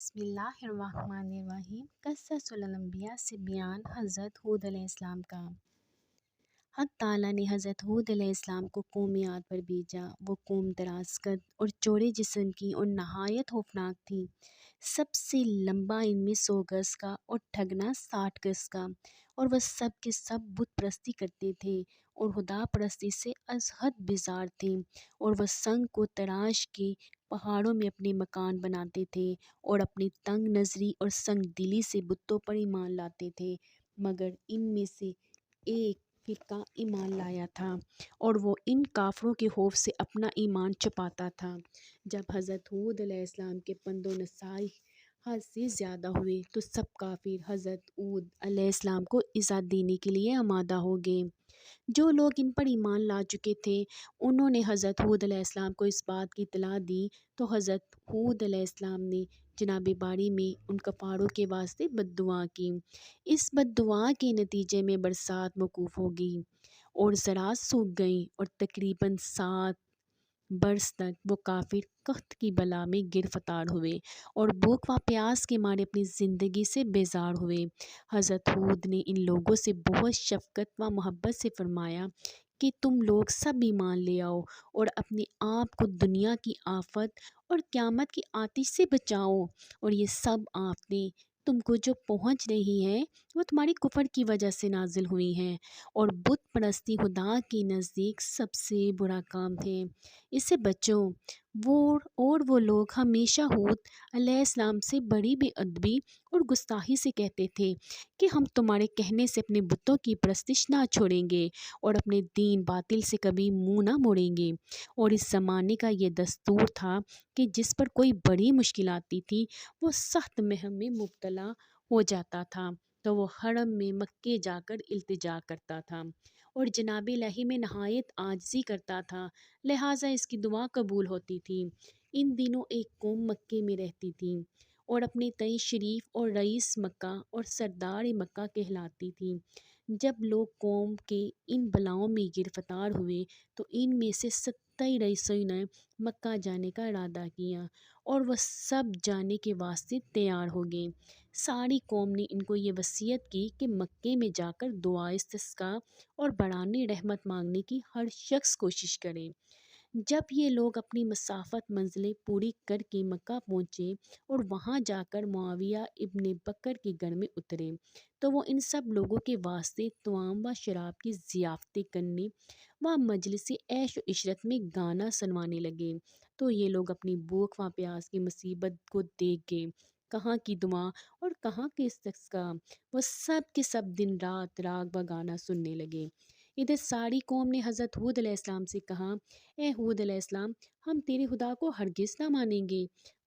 बिस्मिल्लाहिर्रहमानिर्रहीम। क़स्ससुल अंबिया से बयान हज़रत हूद अलैहिस्सलाम का। हक़ ताला ने हज़रत हूद अलैहिस्सलाम को कौम आद पर भेजा। वो कौम दराज कद और चौड़े जिस्म की और नहायत खौफनाक थी। सबसे लंबा इनमें 100 गज़ का और ठगना 60 गज़ का, और वह सब के सब बुत परस्ती करते थे और खुदा परस्ती से अज़हद बेजार थे। और वह संग को तराश के पहाड़ों में अपने मकान बनाते थे और अपनी तंग नज़री और संग दिली से बुतों पर ईमान लाते थे। मगर इनमें से एक फ़िरका ईमान लाया था और वो इन काफ़रों के खौफ से अपना ईमान छुपाता था। जब हज़रत हूद अलैहिस्सलाम के पंदो नसाई हद से ज़्यादा हुए तो सब काफिर हज़रत हूद अलैहिस्सलाम को इज़्ज़त देने के लिए आमादा हो गए। जो लोग इन पर ईमान ला चुके थे उन्होंने हज़रत हूद अलैहिस्सलाम को इस बात की इत्तला दी तो हज़रत हूद अलैहिस्सलाम ने जनाब बारी में उन कफ़ारों के वास्ते बद्दुआ की। इस बद्दुआ के नतीजे में बरसात मौकूफ़ हो गई और ज़राअत सूख गई और तकरीबन 7 बरस तक वो काफिर कख्त की बला में गिरफ्तार हुए और भूख व प्यास के मारे अपनी ज़िंदगी से बेजार हुए। हज़रत हूद ने इन लोगों से बहुत शफ़क़त व मोहब्बत से फरमाया कि तुम लोग सब ईमान ले आओ और अपने आप को दुनिया की आफत और क़यामत की आतिश से बचाओ। और ये सब आफतें तुमको जो पहुँच रही हैं वो तुम्हारी कुफ़र की वजह से नाजिल हुई हैं, और बुत परस्ती खुदा के नज़दीक सबसे बुरा काम है। इससे बचो। वो लोग हमेशा हूद अलैहिस्सलाम से बड़ी बेअदबी और गुस्ताखी से कहते थे कि हम तुम्हारे कहने से अपने बुतों की परस्तिश ना छोड़ेंगे और अपने दीन बातिल से कभी मुंह ना मोड़ेंगे। और इस ज़माने का ये दस्तूर था कि जिस पर कोई बड़ी मुश्किल आती थी वो सख्त महम में मुब्तला हो जाता था तो वो हरम में मक्के जाकर इल्तिजा करता था और जनाब इलाही में नहायत आजिज़ी करता था, लिहाजा इसकी दुआ कबूल होती थी। इन दिनों एक कौम मक्के में रहती थी और अपने तय शरीफ और रईस मक्का और सरदार मक्का कहलाती थी। जब लोग कौम के इन बलाओं में गिरफ्तार हुए तो इनमें से 70 रईसों ने मक्का जाने का इरादा किया और वह सब जाने के वास्ते तैयार हो गए। सारी कौम ने इनको ये वसीयत की कि मक्के में जाकर दुआ इस्तिस्का और बराने रहमत मांगने की हर शख्स कोशिश करे। जब ये लोग अपनी मसाफ़त मंजिलें पूरी करके मक्का पहुँचे और वहाँ जाकर मुआविया इब्ने बकर के घर में उतरे तो वो इन सब लोगों के वास्ते तमाम व शराब की ज़ियाफ़तें करने व मजलिस ऐश व इशरत में गाना सुनवाने लगे। तो ये लोग अपनी भूख व प्यास की मुसीबत को देख गए, कहाँ की दुआ और कहाँ के इस्तिस्का। वो सब के सब दिन रात राग व गाना सुनने लगे। इधर सारी कौम ने हज़रत हूद अलैहिस्सलाम से कहा, ए हूद अलैहिस्सलाम, हम तेरे खुदा को हरगिज़ ना मानेंगे।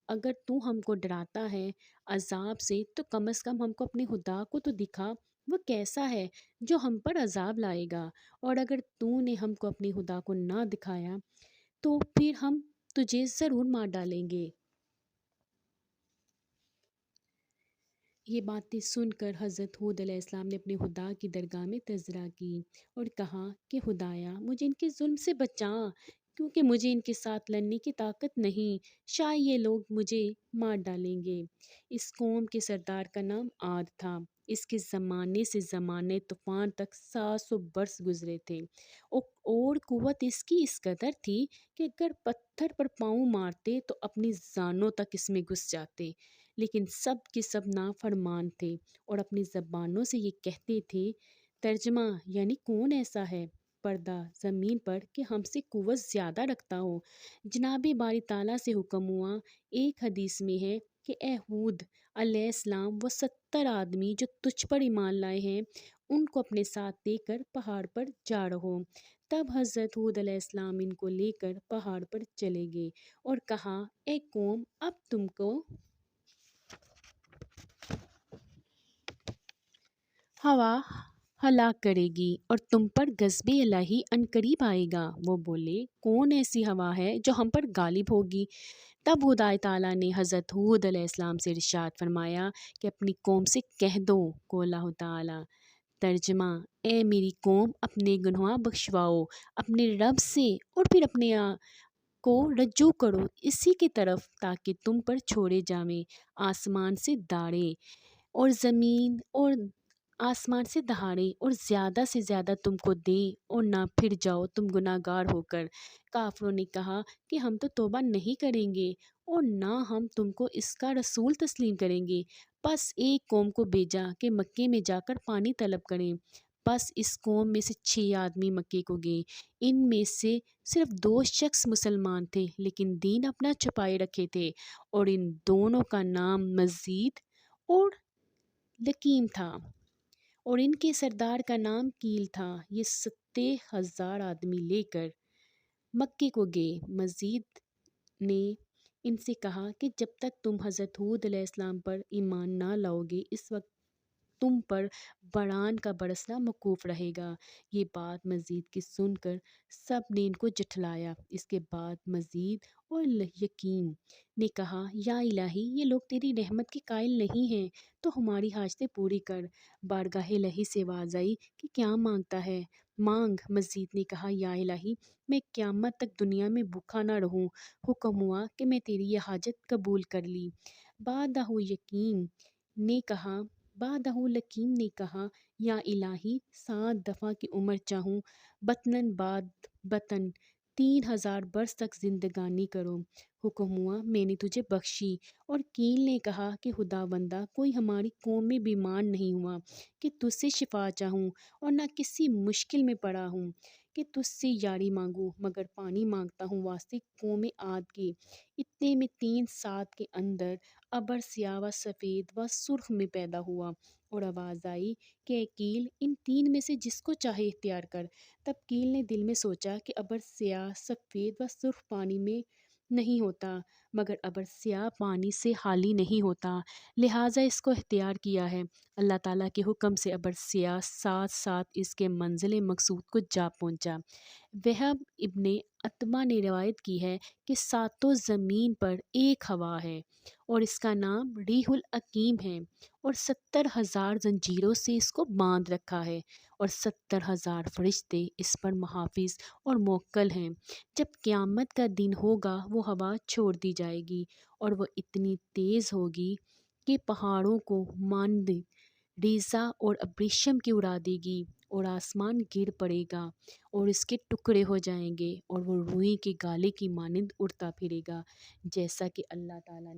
अगर तू हमको डराता है अजाब से तो कम से कम हमको अपने खुदा को तो दिखा, वो कैसा है जो हम पर अजाब लाएगा। और अगर तूने हमको अपने खुदा को ना दिखाया तो फिर हम तुझे ज़रूर मार डालेंगे। ये बातें सुनकर हज़रत हूद अलैहिस्सलाम ने अपने खुदा की दरगाह में तज़रा की और कहा कि खुदाया मुझे इनके जुल्म से बचा, क्योंकि मुझे इनके साथ लड़ने की ताकत नहीं, शायद ये लोग मुझे मार डालेंगे। इस कौम के सरदार का नाम आद था। इसके ज़माने से ज़माने तूफ़ान तक 700 बरस गुजरे थे और कुव्वत इसकी इस कदर थी कि अगर पत्थर पर पाँव मारते तो अपनी जानों तक इसमें घुस जाते। लेकिन सब के सब नाफरमान थे और अपनी ज़बानों से ये कहते थे, तर्जमा यानी कौन ऐसा है पर्दा ज़मीन पर कि हमसे कुव्वत ज़्यादा रखता हो। जनाब बारी ताला से हुक्म हुआ। एक हदीस में है कि ए हूद अलैहिस्सलाम वो 70 आदमी जो तुझ पर ईमान लाए हैं उनको अपने साथ लेकर पहाड़ पर जा रहो। तब हज़रत हूद अलैहिस्सलाम इनको लेकर पहाड़ पर चले गए और कहा, ए कौम, अब तुमको हवा हलाक करेगी और तुम पर गज़्बे इलाही अनकरीब आएगा। वो बोले, कौन ऐसी हवा है जो हम पर गालिब होगी। तब खुदा ताला ने हज़रत हूद अलैहिस्सलाम से इरशाद फरमाया कि अपनी कौम से कह दो को अल्लाह ताला, तर्जमा, ए मेरी कौम, अपने गुनाह बख्शवाओ अपने रब से और फिर अपने को रज्जू करो इसी की तरफ, ताकि तुम पर छोड़े जावें आसमान से दाड़े और ज़मीन और आसमान से दहाड़े, और ज़्यादा से ज़्यादा तुमको दें, और ना फिर जाओ तुम गुनाहगार होकर। काफिरों ने कहा कि हम तो तौबा नहीं करेंगे और ना हम तुमको इसका रसूल तस्लीम करेंगे। बस एक कौम को भेजा कि मक्के में जाकर पानी तलब करें। बस इस कौम में से 6 आदमी मक्के को गए। इनमें से सिर्फ 2 शख्स मुसलमान थे, लेकिन दीन अपना छुपाए रखे थे, और इन दोनों का नाम मजीद और लकीम था, और इनके सरदार का नाम कील था। ये 70,000 आदमी लेकर मक्के को गए। मजीद ने इनसे कहा कि जब तक तुम हज़रत हूद अलैहिस्सलाम पर ईमान ना लाओगे, इस वक्त तुम पर बड़ान का बरसना मौकूफ़ रहेगा। ये बात मजीद की सुनकर सब ने इनको झुठलाया। इसके बाद मजीद और यकीन ने कहा, या इलाही, ये लोग तेरी रहमत के कायल नहीं हैं, तो हमारी हाजतें पूरी कर। बारगाह इलाही से आवाज़ आई कि क्या मांगता है, मांग। मजीद ने कहा, या इलाही, मैं क़यामत तक दुनिया में भूखा ना रहूं। हुक्म हुआ कि मैं तेरी ये हाजत कबूल कर ली। बादहु यकीन ने कहा बादहु लकीम ने कहा, या इलाही, 7 दफ़ा की उम्र चाहूँ, बतनन बाद बतन, 3,000 बरस तक जिंदगानी करो। हुक्म हुआ, मैंने तुझे बख्शी। और कील ने कहा कि खुदावंदा, कोई हमारी कौम में बीमार नहीं हुआ कि तुझसे शिफा चाहूँ, और न किसी मुश्किल में पड़ा हूँ कि तुझसे यारी मांगूँ, मगर पानी मांगता हूँ वास्ते कौम आद के। इतने में 3 साल के अंदर अबर स्याह व सफ़ेद व सुर्ख में पैदा हुआ, और आवाज़ आई कि कील, इन 3 में से जिसको चाहे इख्तियार कर। तब कील ने दिल में सोचा कि अबर स्याह सफ़ेद व सुर्ख पानी में नहीं होता, मगर अबर स्याह पानी से खाली नहीं होता, लिहाजा इसको इख्तियार किया है। अल्लाह ताला के हुक्म से अबर स्याह साथ साथ इसके मंजिल मकसूद को जा पहुँचा। वहब इब्ने अतबा ने रिवायत की है कि सातों ज़मीन पर एक हवा है, और इसका नाम रीहुल अकीम है, और 70,000 जंजीरों से इसको बांध रखा है, और 70,000 फरिश्ते इस पर मुहाफिज और मोक्कल हैं। जब क़यामत का दिन होगा, वो हवा छोड़ दी जाएगी, और वो इतनी तेज़ होगी कि पहाड़ों को मांद रेज़ा और अब्रिशम की उड़ा देगी, और आसमान गिर पड़ेगा और इसके टुकड़े हो जाएंगे, और वो रुई के गाले की मानिंद उड़ता फिरेगा। जैसा कि अल्लाह ताला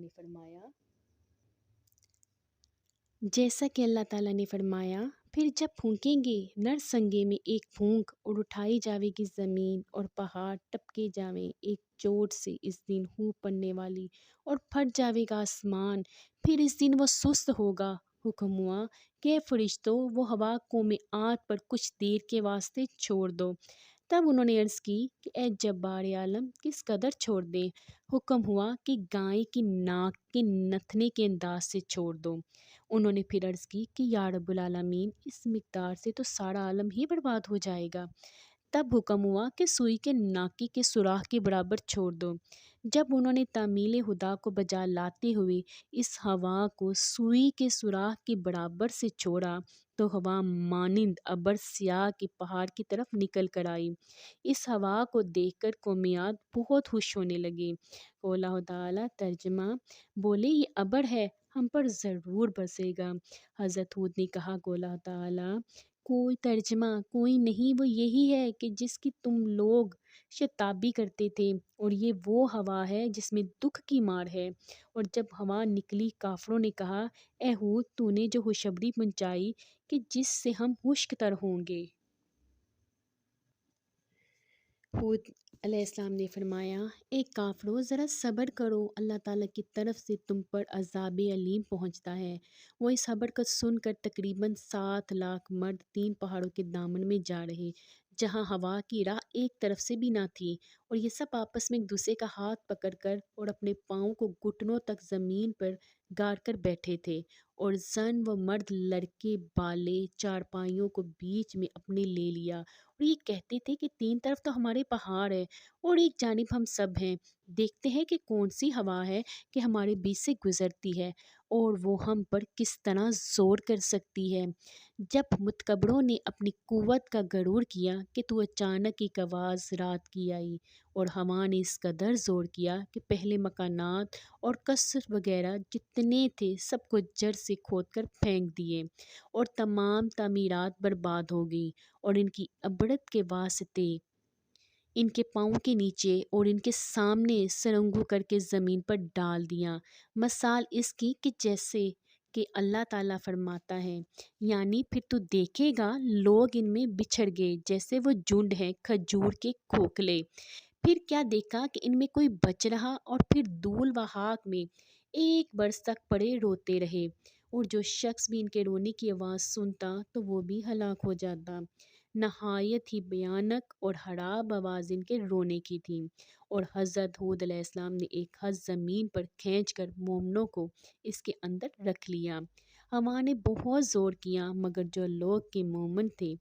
ने फरमाया, फिर जब फूंकेंगे नरसंगे में एक फूंक, और उठाई जावेगी ज़मीन और पहाड़ टपके जावें एक चोट से इस दिन हूँ पड़ने वाली, और फट जावेगा आसमान, फिर इस दिन वो सुस्त होगा। हुक्म हुआ कि फरिश्तों, वो हवा कौम आद पर कुछ देर के वास्ते छोड़ दो। तब उन्होंने अर्ज़ की कि ए जब्बार आलम, किस कदर छोड़ दें। हुक्म हुआ कि गाय की नाक के नथने के अंदाज से छोड़ दो। उन्होंने फिर अर्ज़ की कि या रब्बुल आलमीन, इस मिक़दार से तो सारा आलम ही बर्बाद हो जाएगा। तब हुक्म हुआ कि सुई के नाकी के सुराख के बराबर छोड़ दो। जब उन्होंने तामील खुदा को बजा लाते हुए इस हवा को सुई के सुराख के बराबर से छोड़ा, तो हवा मानिंद अबर स्याह के पहाड़ की तरफ निकल कर आई। इस हवा को देखकर कौमियात बहुत खुश होने लगे। अल्लाह ताला तर्जमा, बोले, ये अबर है, हम पर ज़रूर बरसेगा। हज़रत हूद ने कहा, अल्लाह ताला, कोई तर्जमा कोई नहीं, वो यही है कि जिसकी तुम लोग शताबी करते थे, और ये वो हवा है जिसमें दुख की मार है। और जब हवा निकली, काफरों ने कहा, ए हूद, तूने जो खुशखबरी पहुंचाई कि जिससे हम खुश्क तर होंगे। हूद अलैहिस्सलाम ने फरमाया, एक काफिरों, ज़रा सब्र करो, अल्लाह ताला की तरफ से तुम पर अज़ाब अलीम पहुंचता है। वो इस खबर को सुनकर तकरीबन 7 लाख मर्द 3 पहाड़ों के दामन में जा रहे, जहां हवा की राह एक तरफ से भी ना थी, और ये सब आपस में एक दूसरे का हाथ पकड़कर और अपने पाँव को घुटनों तक ज़मीन पर गाड़ कर बैठे थे, और जन व मर्द, लड़के बाले, चारपाइयों को बीच में अपने ले लिया, और ये कहते थे कि 3 तरफ तो हमारे पहाड़ है, और एक जानिब हम सब हैं। देखते हैं कि कौन सी हवा है कि हमारे बीच से गुजरती है, اور وہ ہم پر کس طرح زور کر سکتی ہے۔ جب متکبروں نے اپنی قوت کا غرور کیا کہ تو اچانک ایک آواز رات کی آئی، اور ہوا نے اس قدر زور کیا کہ پہلے مکانات اور قصر وغیرہ جتنے تھے سب کو جڑ سے کھود کر پھینک دیے، اور تمام تعمیرات برباد ہو گئی، اور ان کی عبرت کے واسطے ان کے پاؤں کے نیچے اور ان کے سامنے سرنگوں کر کے زمین پر ڈال دیا۔ مثال اس کی کہ جیسے کہ اللہ تعالیٰ فرماتا ہے، یعنی پھر تو دیکھے گا لوگ ان میں بچھڑ گئے جیسے وہ جھنڈ ہے کھجور کے کھوکھلے۔ پھر کیا دیکھا کہ ان میں کوئی بچ رہا، اور پھر دھول و خاک میں ایک برس تک پڑے روتے رہے، اور جو شخص بھی ان کے رونے کی آواز سنتا تو وہ بھی ہلاک ہو جاتا۔ نہایت ہی بھیانک اور خراب آواز ان کے رونے کی تھی، اور حضرت ہود علیہ السلام نے ایک ہاتھ زمین پر کھینچ کر مومنوں کو اس کے اندر رکھ لیا۔ ہوا نے بہت زور کیا، مگر جو لوگ کے مومن تھے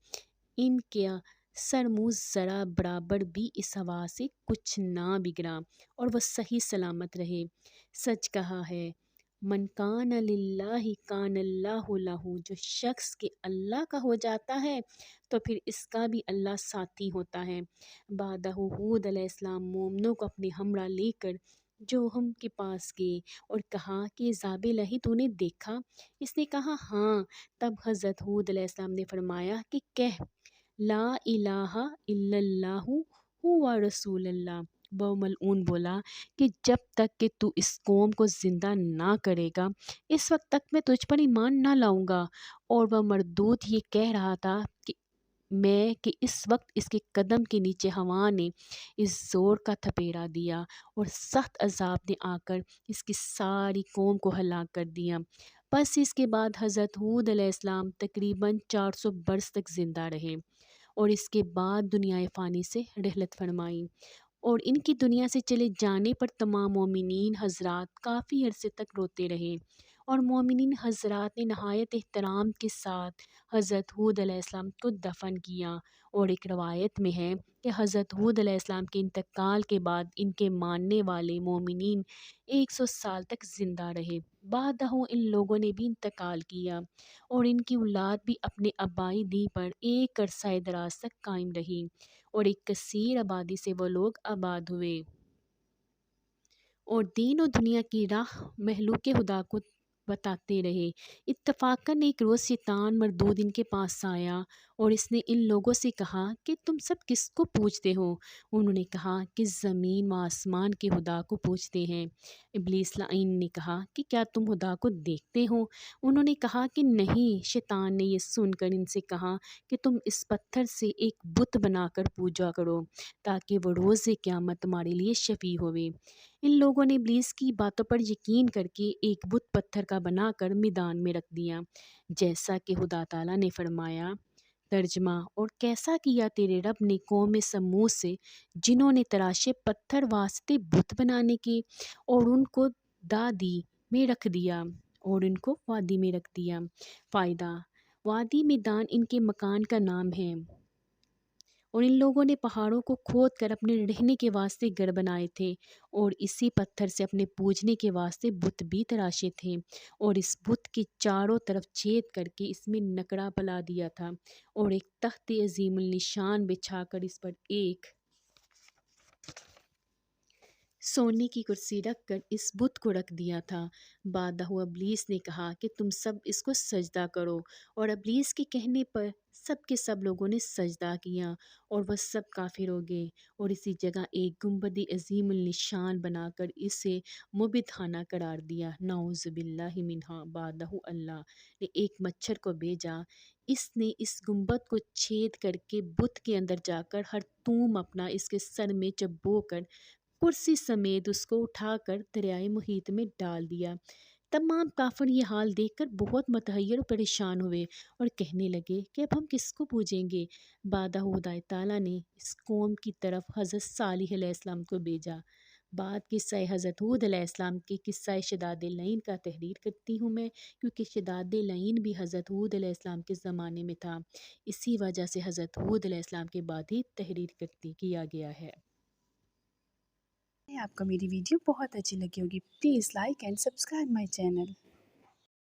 ان کا سر منہ ذرا برابر بھی اس ہوا سے کچھ نہ بگڑا، اور وہ صحیح سلامت رہے۔ سچ کہا ہے، من کان للہ کان اللہ لہ، جو شخص کے اللہ کا ہو جاتا ہے تو پھر اس کا بھی اللہ ساتھی ہوتا ہے۔ بعدہ ہود علیہ السلام مومنوں کو اپنے ہمراہ لے کر جوہم کے پاس گئے اور کہا کہ عذاب الہی تو نے دیکھا؟ اس نے کہا ہاں۔ تب حضرت ہود علیہ السلام نے فرمایا کہ کہہ لا الہ الا اللہ ہوا رسول اللہ۔ وہ ملعون بولا کہ جب تک کہ تو اس قوم کو زندہ نہ کرے گا اس وقت تک میں تجھ پر ایمان نہ لاؤں گا۔ اور وہ مردود یہ کہہ رہا تھا کہ اس وقت اس کے قدم کے نیچے ہوا نے اس زور کا تھپیڑا دیا، اور سخت عذاب نے آ کر اس کی ساری قوم کو ہلاک کر دیا۔ بس اس کے بعد حضرت ہود علیہ السلام تقریباً 400 برس تک زندہ رہے، اور اس کے بعد دنیا فانی سے رحلت فرمائی، اور ان کی دنیا سے چلے جانے پر تمام مومنین حضرات کافی عرصے تک روتے رہے، اور مومنین حضرات نے نہایت احترام کے ساتھ حضرت ہود علیہ السلام کو دفن کیا۔ اور ایک روایت میں ہے کہ حضرت ہود علیہ السلام کے انتقال کے بعد ان کے ماننے والے مومنین 100 سال تک زندہ رہے۔ بعدہ ان لوگوں نے بھی انتقال کیا، اور ان کی اولاد بھی اپنے آبائی دین پر ایک عرصہ دراز تک قائم رہی، اور ایک کثیر آبادی سے وہ لوگ آباد ہوئے، اور دین و دنیا کی راہ مخلوق خدا کو بتاتے رہے۔ اتفاقاً ایک روز شیطان مردود ان کے پاس آیا، اور اس نے ان لوگوں سے کہا کہ تم سب کس کو پوجتے ہو؟ انہوں نے کہا کہ زمین و آسمان کے خدا کو پوجتے ہیں۔ ابلیس لعین نے کہا کہ کیا تم خدا کو دیکھتے ہو؟ انہوں نے کہا کہ نہیں۔ شیطان نے یہ سن کر ان سے کہا کہ تم اس پتھر سے ایک بت بنا کر پوجا کرو تاکہ وہ روز قیامت تمہارے لیے شفیع ہوئے۔ ان لوگوں نے ابلیس کی باتوں پر یقین کر کے ایک بت پتھر کا بنا کر میدان میں رکھ دیا، جیسا کہ خدا تعالیٰ نے فرمایا۔ ترجمہ: اور کیسا کیا تیرے رب نے قوم سمود سے، جنہوں نے تراشے پتھر واسطے بت بنانے کے، اور ان کو وادی میں رکھ دیا۔ فائدہ: وادی میدان ان کے مکان کا نام ہے، اور ان لوگوں نے پہاڑوں کو کھود کر اپنے رہنے کے واسطے گھر بنائے تھے، اور اسی پتھر سے اپنے پوجنے کے واسطے بت بھی تراشے تھے، اور اس بت کے چاروں طرف چھید کر کے اس میں نکڑا پلا دیا تھا، اور ایک تخت عظیم النشان بچھا کر اس پر ایک سونے کی کرسی رکھ کر اس بت کو رکھ دیا تھا۔ بعدہ ابلیس نے کہا کہ تم سب اس کو سجدہ کرو، اور ابلیس کے کہنے پر سب کے سب لوگوں نے سجدہ کیا، اور وہ سب کافر ہو گئے، اور اسی جگہ ایک گنبد عظیم النشان بنا کر اسے مبید خانہ قرار دیا۔ نعوذ باللہ منہا۔ بعدہ اللہ نے ایک مچھر کو بھیجا، اس نے اس گنبد کو چھید کر کے بت کے اندر جا کر خرطوم اپنا اس کے سر میں چبو کر کرسی سمیت اس کو اٹھا کر دریائے محیط میں ڈال دیا۔ تمام کافر یہ حال دیکھ کر بہت متحیر و پریشان ہوئے، اور کہنے لگے کہ اب ہم کس کو پوجیں گے؟ بعدہ خدا تعالیٰ نے اس قوم کی طرف حضرت صالح علیہ السلام کو بھیجا۔ بعد قصہ حضرت ہود علیہ السلام کے قصہ شداد لعین کا تحریر کرتی ہوں میں، کیونکہ شداد لعین بھی حضرت ہود علیہ السلام کے زمانے میں تھا، اسی وجہ سے حضرت ہود علیہ السلام کے بعد ہی تحریر کیا گیا ہے۔ آپ کو میری ویڈیو بہت اچھی لگی ہوگی، please like and subscribe my channel.